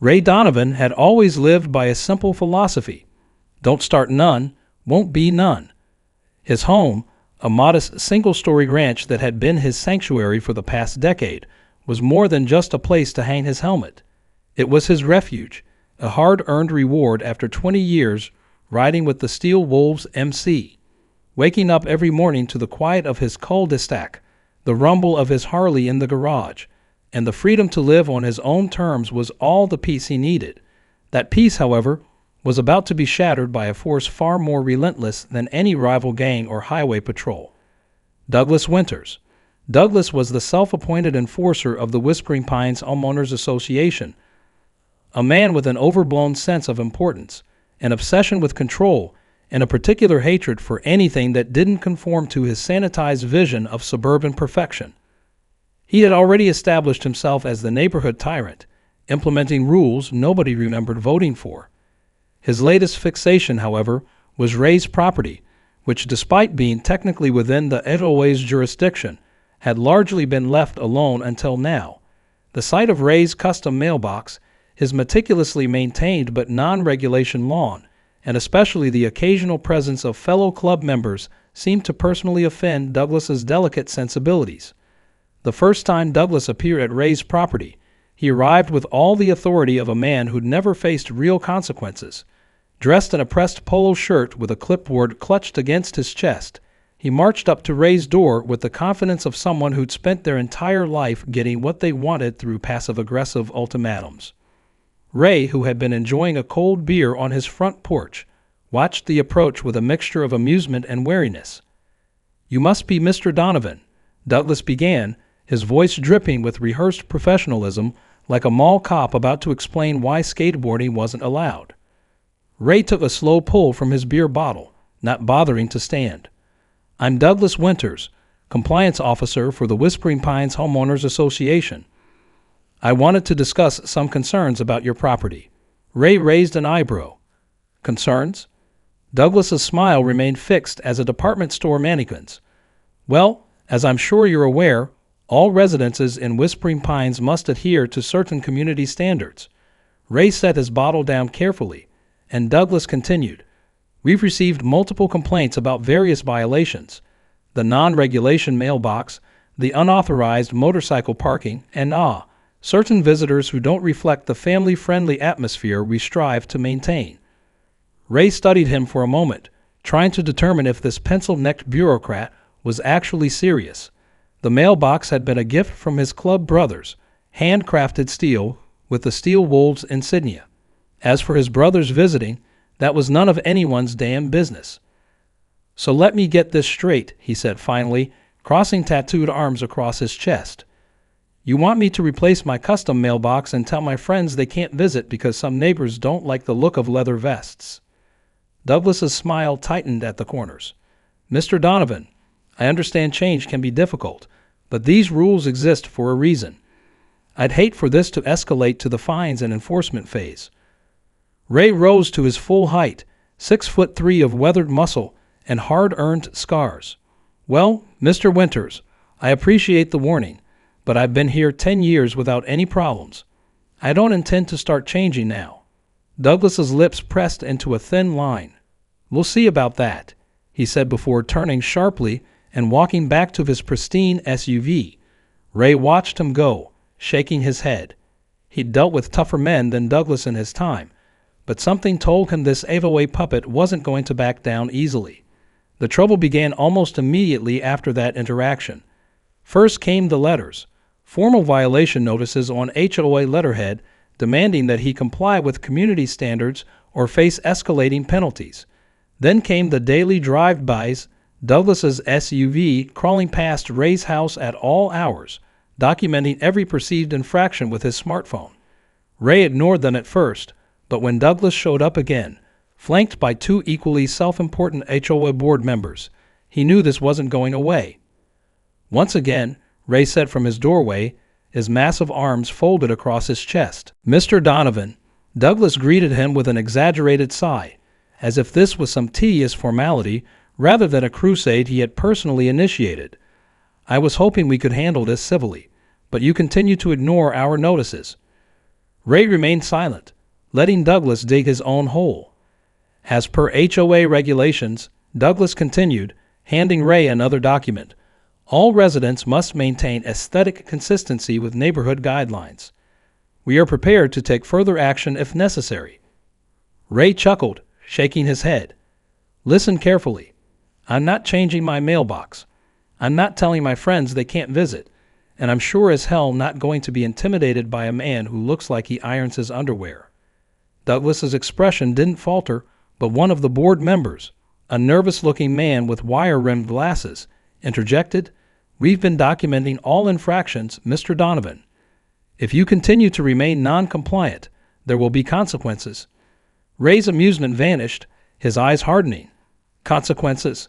Ray Donovan had always lived by a simple philosophy: don't start none, won't be none. His home, a modest single-story ranch that had been his sanctuary for the past decade, was more than just a place to hang his helmet. It was his refuge, a hard-earned reward after 20 years riding with the Steel Wolves MC. Waking up every morning to the quiet of his cul-de-sac, the rumble of his Harley in the garage, and the freedom to live on his own terms was all the peace he needed. That peace, however, was about to be shattered by a force far more relentless than any rival gang or highway patrol. Douglas Winters. Douglas was the self-appointed enforcer of the Whispering Pines Homeowners Association, a man with an overblown sense of importance, an obsession with control, and a particular hatred for anything that didn't conform to his sanitized vision of suburban perfection. He had already established himself as the neighborhood tyrant, implementing rules nobody remembered voting for. His latest fixation, however, was Ray's property, which, despite being technically within the HOA's jurisdiction, had largely been left alone until now. The sight of Ray's custom mailbox, his meticulously maintained but non-regulation lawn, and especially the occasional presence of fellow club members seemed to personally offend Douglas's delicate sensibilities. The first time Douglas appeared at Ray's property, he arrived with all the authority of a man who'd never faced real consequences. Dressed in a pressed polo shirt with a clipboard clutched against his chest, he marched up to Ray's door with the confidence of someone who'd spent their entire life getting what they wanted through passive-aggressive ultimatums. Ray, who had been enjoying a cold beer on his front porch, watched the approach with a mixture of amusement and wariness. "You must be Mr. Donovan," Douglas began, his voice dripping with rehearsed professionalism like a mall cop about to explain why skateboarding wasn't allowed. Ray took a slow pull from his beer bottle, not bothering to stand. "I'm Douglas Winters, compliance officer for the Whispering Pines Homeowners Association. I wanted to discuss some concerns about your property." Ray raised an eyebrow. "Concerns?" Douglas's smile remained fixed as a department store mannequin's. "Well, as I'm sure you're aware, all residences in Whispering Pines must adhere to certain community standards." Ray set his bottle down carefully, and Douglas continued, "We've received multiple complaints about various violations: the non-regulation mailbox, the unauthorized motorcycle parking, and certain visitors who don't reflect the family-friendly atmosphere we strive to maintain." Ray studied him for a moment, trying to determine if this pencil-necked bureaucrat was actually serious. The mailbox had been a gift from his club brothers, handcrafted steel with the Steel Wolves insignia. As for his brothers visiting, that was none of anyone's damn business. "So let me get this straight," he said finally, crossing tattooed arms across his chest. "You want me to replace my custom mailbox and tell my friends they can't visit because some neighbors don't like the look of leather vests?" Douglas's smile tightened at the corners. "Mr. Donovan, I understand change can be difficult, but these rules exist for a reason. I'd hate for this to escalate to the fines and enforcement phase." Ray rose to his full height, 6'3" of weathered muscle and hard-earned scars. "Well, Mr. Winters, I appreciate the warning, but I've been here 10 years without any problems. I don't intend to start changing now." Douglas's lips pressed into a thin line. "We'll see about that," he said before turning sharply and walking back to his pristine SUV. Ray watched him go, shaking his head. He'd dealt with tougher men than Douglas in his time, but something told him this HOA puppet wasn't going to back down easily. The trouble began almost immediately after that interaction. First came the letters, formal violation notices on HOA letterhead demanding that he comply with community standards or face escalating penalties. Then came the daily drive-bys, Douglas's SUV crawling past Ray's house at all hours, documenting every perceived infraction with his smartphone. Ray ignored them at first, but when Douglas showed up again, flanked by 2 equally self-important HOA board members, he knew this wasn't going away. Once again, Ray said from his doorway, his massive arms folded across his chest, "Mr. Donovan." Douglas greeted him with an exaggerated sigh, as if this was some tedious formality rather than a crusade he had personally initiated. "I was hoping we could handle this civilly, but you continue to ignore our notices." Ray remained silent, letting Douglas dig his own hole. As per HOA regulations, Douglas continued, handing Ray another document. All residents must maintain aesthetic consistency with neighborhood guidelines. We are prepared to take further action if necessary. Ray chuckled, shaking his head. Listen carefully. I'm not changing my mailbox. I'm not telling my friends they can't visit. And I'm sure as hell not going to be intimidated by a man who looks like he irons his underwear. Douglas's expression didn't falter, but one of the board members, a nervous-looking man with wire-rimmed glasses, interjected, "We've been documenting all infractions, Mr. Donovan. If you continue to remain non-compliant, there will be consequences." Ray's amusement vanished, his eyes hardening. "Consequences,"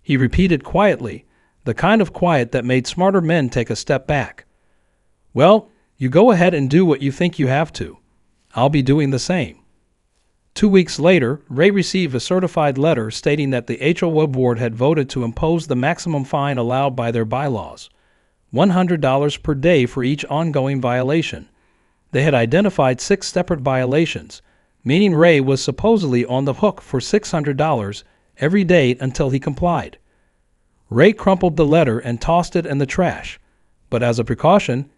he repeated quietly, the kind of quiet that made smarter men take a step back. "Well, you go ahead and do what you think you have to. I'll be doing the same." 2 weeks later, Ray received a certified letter stating that the HOA board had voted to impose the maximum fine allowed by their bylaws, $100 per day for each ongoing violation. They had identified 6 separate violations, meaning Ray was supposedly on the hook for $600 every day until he complied. Ray crumpled the letter and tossed it in the trash, but as a precaution,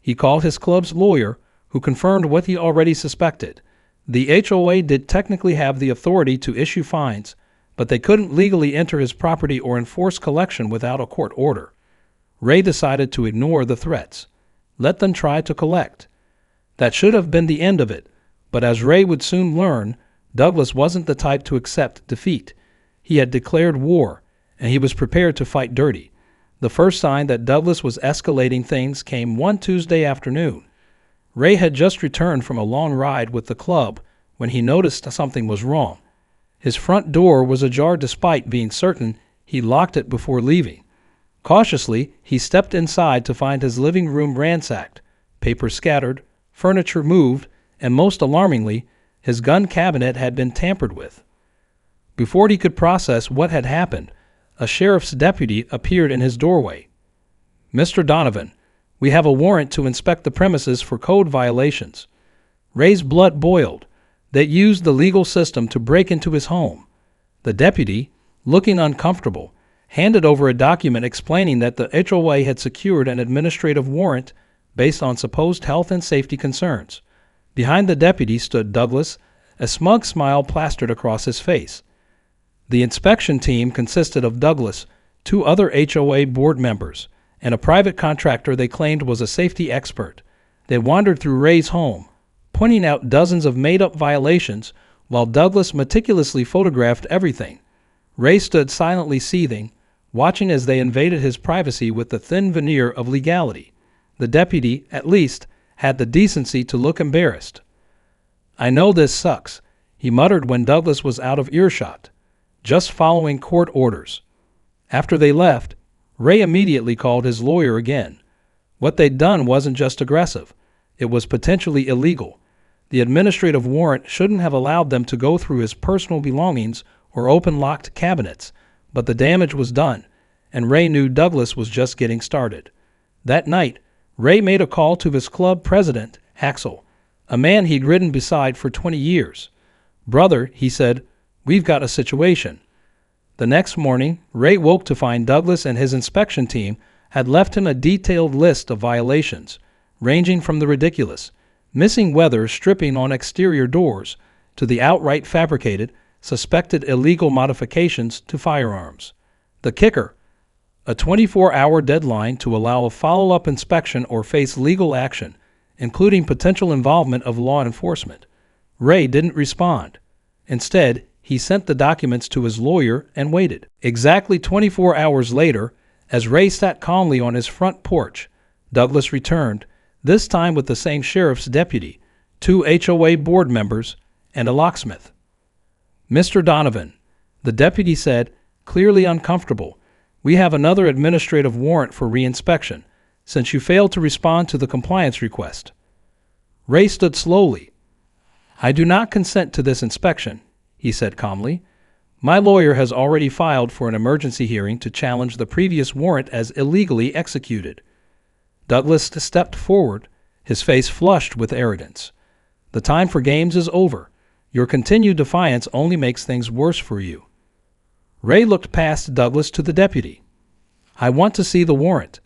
he called his club's lawyer, who confirmed what he already suspected. The HOA did technically have the authority to issue fines, but they couldn't legally enter his property or enforce collection without a court order. Ray decided to ignore the threats. Let them try to collect. That should have been the end of it, but as Ray would soon learn, Douglas wasn't the type to accept defeat. He had declared war, and he was prepared to fight dirty. The first sign that Douglas was escalating things came one Tuesday afternoon. Ray had just returned from a long ride with the club when he noticed something was wrong. His front door was ajar despite being certain he locked it before leaving. Cautiously, he stepped inside to find his living room ransacked, papers scattered, furniture moved, and most alarmingly, his gun cabinet had been tampered with. Before he could process what had happened, a sheriff's deputy appeared in his doorway. "Mr. Donovan, we have a warrant to inspect the premises for code violations." Ray's blood boiled. They used the legal system to break into his home. The deputy, looking uncomfortable, handed over a document explaining that the HOA had secured an administrative warrant based on supposed health and safety concerns. Behind the deputy stood Douglas, a smug smile plastered across his face. The inspection team consisted of Douglas, 2 other HOA board members, and a private contractor they claimed was a safety expert. They wandered through Ray's home, pointing out dozens of made-up violations while Douglas meticulously photographed everything. Ray stood silently seething, watching as they invaded his privacy with the thin veneer of legality. The deputy, at least, had the decency to look embarrassed. "I know this sucks," he muttered when Douglas was out of earshot. "Just following court orders." After they left, Ray immediately called his lawyer again. What they'd done wasn't just aggressive. It was potentially illegal. The administrative warrant shouldn't have allowed them to go through his personal belongings or open locked cabinets, but the damage was done, and Ray knew Douglas was just getting started. That night, Ray made a call to his club president, Axel, a man he'd ridden beside for 20 years. "Brother," he said, "we've got a situation." The next morning, Ray woke to find Douglas and his inspection team had left him a detailed list of violations, ranging from the ridiculous, missing weather stripping on exterior doors, to the outright fabricated, suspected illegal modifications to firearms. The kicker: a 24-hour deadline to allow a follow-up inspection or face legal action, including potential involvement of law enforcement. Ray didn't respond. Instead, he sent the documents to his lawyer and waited. Exactly 24 hours later, as Ray sat calmly on his front porch, Douglas returned, this time with the same sheriff's deputy, 2 HOA board members, and a locksmith. "Mr. Donovan," the deputy said, clearly uncomfortable, "we have another administrative warrant for reinspection, since you failed to respond to the compliance request." Ray stood slowly. "I do not consent to this inspection," he said calmly. "My lawyer has already filed for an emergency hearing to challenge the previous warrant as illegally executed." Douglas stepped forward, his face flushed with arrogance. The time for games is over. Your continued defiance only makes things worse for you." Ray looked past Douglas to the deputy. "I want to see the warrant."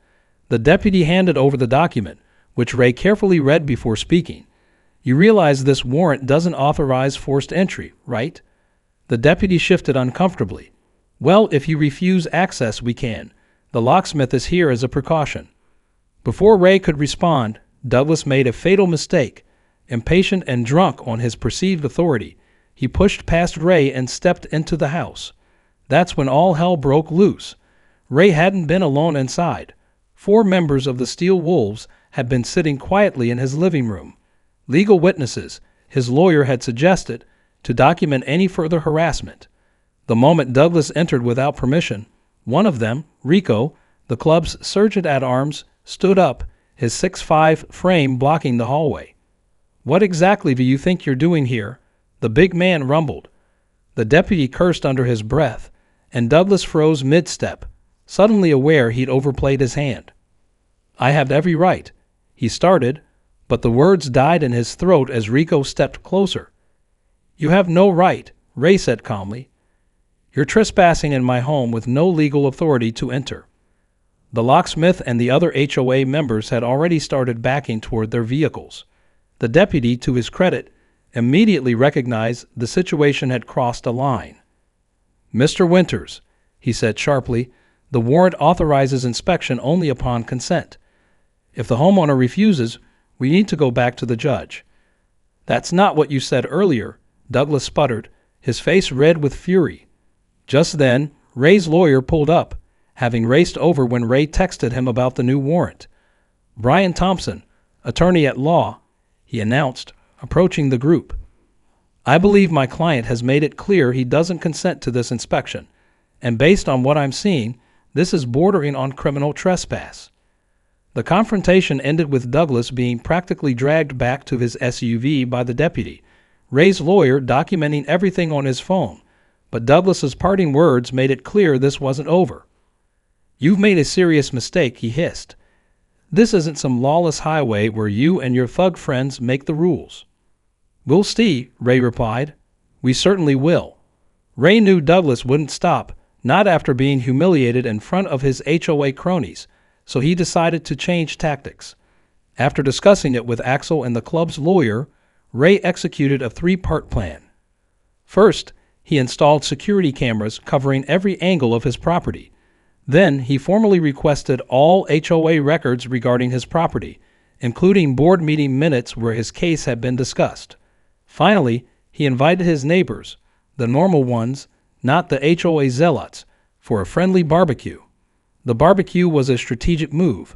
The deputy handed over the document, which Ray carefully read before speaking. "You realize this warrant doesn't authorize forced entry, right?" The deputy shifted uncomfortably. "Well, if you refuse access, we can. The locksmith is here as a precaution." Before Ray could respond, Douglas made a fatal mistake. Impatient and drunk on his perceived authority, he pushed past Ray and stepped into the house. That's when all hell broke loose. Ray hadn't been alone inside. 4 members of the Steel Wolves had been sitting quietly in his living room. Legal witnesses, his lawyer had suggested, to document any further harassment. The moment Douglas entered without permission, one of them, Rico, the club's sergeant-at-arms, stood up, his 6'5" frame blocking the hallway. "What exactly do you think you're doing here?" the big man rumbled. The deputy cursed under his breath, and Douglas froze mid-step, suddenly aware he'd overplayed his hand. "I have every right," he started, but the words died in his throat as Rico stepped closer. "You have no right," Ray said calmly. "You're trespassing in my home with no legal authority to enter." The locksmith and the other HOA members had already started backing toward their vehicles. The deputy, to his credit, immediately recognized the situation had crossed a line. "Mr. Winters," he said sharply, "the warrant authorizes inspection only upon consent. If the homeowner refuses, we need to go back to the judge." "That's not what you said earlier," Douglas sputtered, his face red with fury. Just then, Ray's lawyer pulled up, having raced over when Ray texted him about the new warrant. "Brian Thompson, attorney at law," he announced, approaching the group. "I believe my client has made it clear he doesn't consent to this inspection, and based on what I'm seeing, this is bordering on criminal trespass." The confrontation ended with Douglas being practically dragged back to his SUV by the deputy, Ray's lawyer documenting everything on his phone, but Douglas's parting words made it clear this wasn't over. "You've made a serious mistake," he hissed. "This isn't some lawless highway where you and your thug friends make the rules." "We'll see," Ray replied. "We certainly will." Ray knew Douglas wouldn't stop, not after being humiliated in front of his HOA cronies, so he decided to change tactics. After discussing it with Axel and the club's lawyer, Ray executed a 3-part plan. First, he installed security cameras covering every angle of his property. Then he formally requested all HOA records regarding his property, including board meeting minutes where his case had been discussed. Finally, he invited his neighbors, the normal ones, not the HOA zealots, for a friendly barbecue. The barbecue was a strategic move.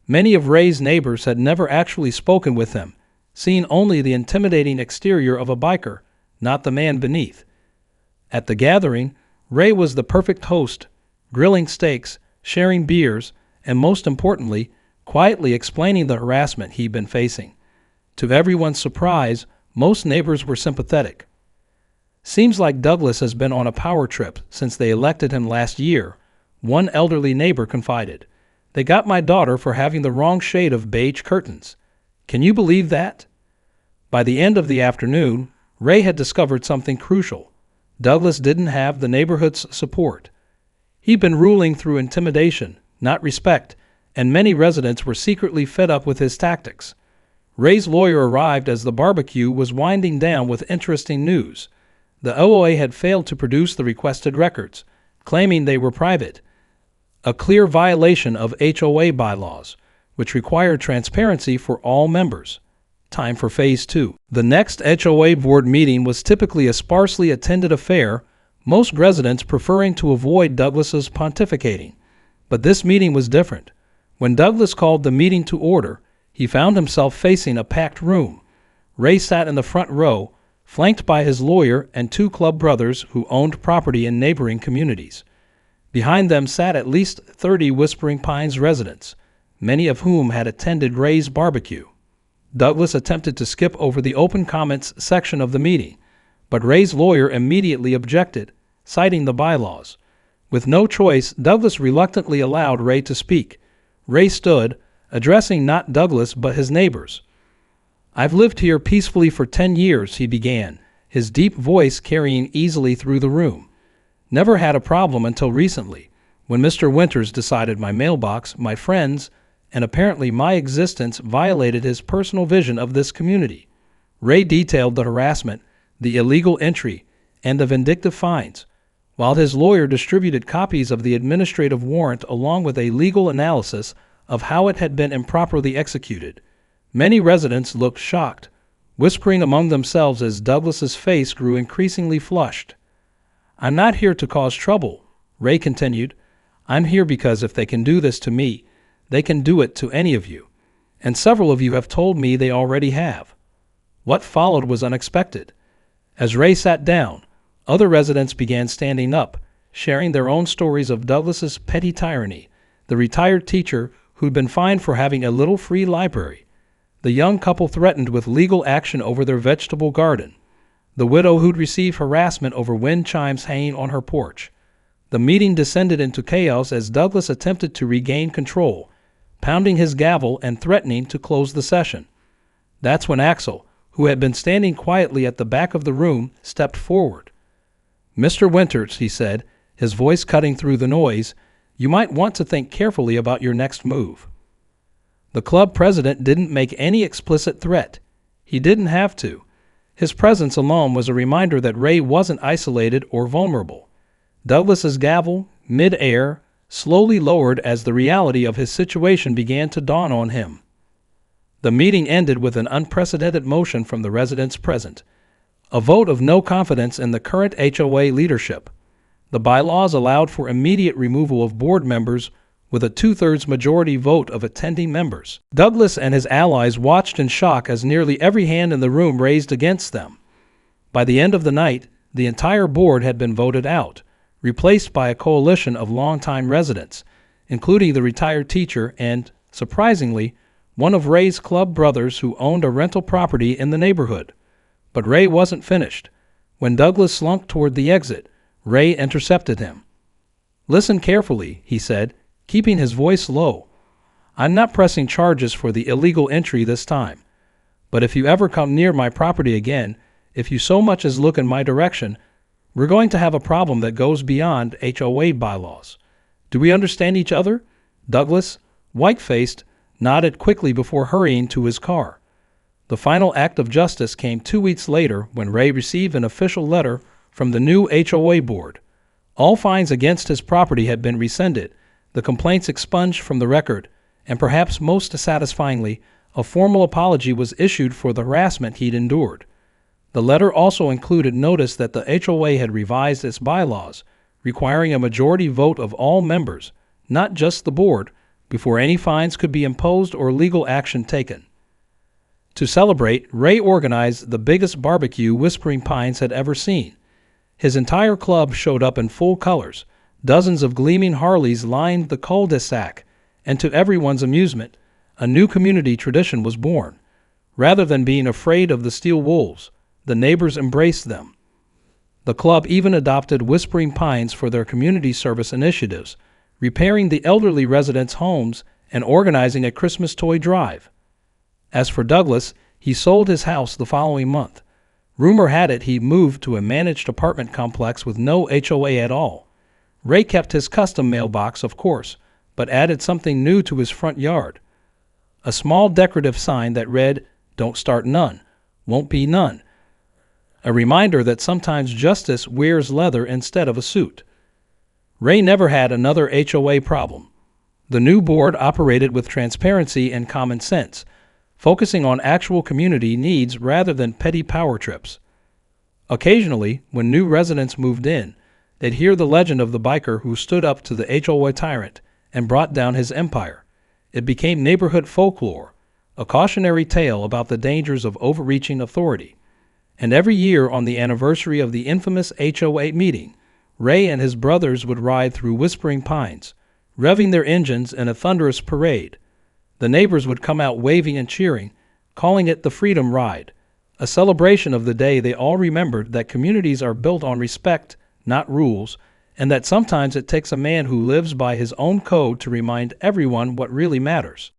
Many of Ray's neighbors had never actually spoken with him, seeing only the intimidating exterior of a biker, not the man beneath. At the gathering, Ray was the perfect host, grilling steaks, sharing beers, and most importantly, quietly explaining the harassment he'd been facing. To everyone's surprise, most neighbors were sympathetic. "Seems like Douglas has been on a power trip since they elected him last year," one elderly neighbor confided. "They got my daughter for having the wrong shade of beige curtains. Can you believe that?" By the end of the afternoon, Ray had discovered something crucial. Douglas didn't have the neighborhood's support. He'd been ruling through intimidation, not respect, and many residents were secretly fed up with his tactics. Ray's lawyer arrived as the barbecue was winding down with interesting news. The OOA had failed to produce the requested records, claiming they were private, a clear violation of HOA bylaws, which required transparency for all members. Time for Phase 2. The next HOA board meeting was typically a sparsely attended affair, most residents preferring to avoid Douglas's pontificating. But this meeting was different. When Douglas called the meeting to order, he found himself facing a packed room. Ray sat in the front row, flanked by his lawyer and 2 club brothers who owned property in neighboring communities. Behind them sat at least 30 Whispering Pines residents, many of whom had attended Ray's barbecue. Douglas attempted to skip over the open comments section of the meeting, but Ray's lawyer immediately objected, citing the bylaws. With no choice, Douglas reluctantly allowed Ray to speak. Ray stood, addressing not Douglas but his neighbors. "I've lived here peacefully for 10 years," he began, his deep voice carrying easily through the room. "Never had a problem until recently, when Mr. Winters decided my mailbox, my friends, and apparently my existence violated his personal vision of this community." Ray detailed the harassment, the illegal entry, and the vindictive fines, while his lawyer distributed copies of the administrative warrant along with a legal analysis of how it had been improperly executed. Many residents looked shocked, whispering among themselves as Douglas's face grew increasingly flushed. "I'm not here to cause trouble," Ray continued. "I'm here because if they can do this to me, they can do it to any of you. And several of you have told me they already have." What followed was unexpected. As Ray sat down, other residents began standing up, sharing their own stories of Douglas's petty tyranny, the retired teacher who'd been fined for having a little free library, the young couple threatened with legal action over their vegetable garden, the widow who'd received harassment over wind chimes hanging on her porch. The meeting descended into chaos as Douglas attempted to regain control, pounding his gavel and threatening to close the session. That's when Axel, who had been standing quietly at the back of the room, stepped forward. "Mr. Winters," he said, his voice cutting through the noise, "you might want to think carefully about your next move." The club president didn't make any explicit threat. He didn't have to. His presence alone was a reminder that Ray wasn't isolated or vulnerable. Douglas's gavel, mid-air, slowly lowered as the reality of his situation began to dawn on him. The meeting ended with an unprecedented motion from the residents present, a vote of no confidence in the current HOA leadership. The bylaws allowed for immediate removal of board members with a 2/3 majority vote of attending members. Douglas and his allies watched in shock as nearly every hand in the room raised against them. By the end of the night, the entire board had been voted out, replaced by a coalition of longtime residents, including the retired teacher and, surprisingly, one of Ray's club brothers who owned a rental property in the neighborhood. But Ray wasn't finished. When Douglas slunk toward the exit, Ray intercepted him. "Listen carefully," he said, keeping his voice low. "I'm not pressing charges for the illegal entry this time. But if you ever come near my property again, if you so much as look in my direction, we're going to have a problem that goes beyond HOA bylaws. Do we understand each other?" Douglas, white-faced, nodded quickly before hurrying to his car. The final act of justice came 2 weeks later when Ray received an official letter from the new HOA board. All fines against his property had been rescinded, the complaints expunged from the record, and perhaps most satisfyingly, a formal apology was issued for the harassment he'd endured. The letter also included notice that the HOA had revised its bylaws, requiring a majority vote of all members, not just the board, before any fines could be imposed or legal action taken. To celebrate, Ray organized the biggest barbecue Whispering Pines had ever seen. His entire club showed up in full colors. Dozens of gleaming Harleys lined the cul-de-sac, and to everyone's amusement, a new community tradition was born. Rather than being afraid of the steel wolves, the neighbors embraced them. The club even adopted Whispering Pines for their community service initiatives, repairing the elderly residents' homes and organizing a Christmas toy drive. As for Douglas, he sold his house the following month. Rumor had it he moved to a managed apartment complex with no HOA at all. Ray kept his custom mailbox, of course, but added something new to his front yard. A small decorative sign that read, "Don't start none, won't be none." A reminder that sometimes justice wears leather instead of a suit. Ray never had another HOA problem. The new board operated with transparency and common sense, focusing on actual community needs rather than petty power trips. Occasionally, when new residents moved in, they'd hear the legend of the biker who stood up to the HOA tyrant and brought down his empire. It became neighborhood folklore, a cautionary tale about the dangers of overreaching authority. And every year on the anniversary of the infamous HOA meeting, Ray and his brothers would ride through Whispering Pines, revving their engines in a thunderous parade. The neighbors would come out waving and cheering, calling it the Freedom Ride, a celebration of the day they all remembered that communities are built on respect, not rules, and that sometimes it takes a man who lives by his own code to remind everyone what really matters.